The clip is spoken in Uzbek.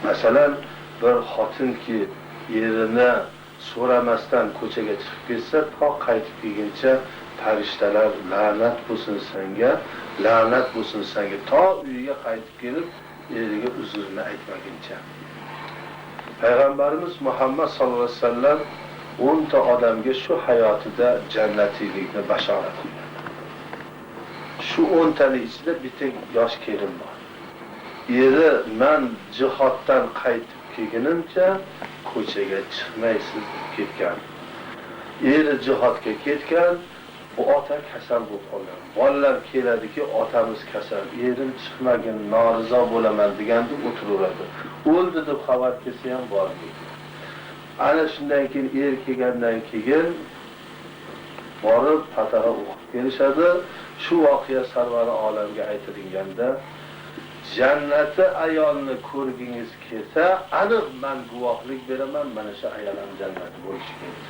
Masalan, bir xotinki erini so'ramasdan ko'chaga chiqib ketsa, to qaytib kelguncha farishtalar la'nat bo'lsin senga, la'nat bo'lsin senga, to uyiga qaytib kelib eriga uzrini aytmaguncha. Payg'ambarimiz Muhammad sallallohu alayhi vasallam 10 ta odamga shu hayotida jannatiylikni bashorat qilgan. Shu 10 taning ichida bitta yosh kelin bor. Eri men jihoddan qaytib kelgunimcha ko'chaga chiqmaysiz deb ketgan. Eri jihodga ketgan, bu ota kasal bo'lib qolgan. Bolalar keladiki, otamiz kasal, erim chiqmagin, norizo bo'laman deganda o'tiraveradi. O'ldi deb xabar kelsa ham bormaydi. Ana shundan keyin er kelgandan keyin borib Fatiha o'qib kelishadi. Shu voqea sarvari olamga aytilganda jannati ayolni ko'rgingiz kelsa, aniq men guvohlik beraman, mana shu ayolim jannati bo'lishi kerak.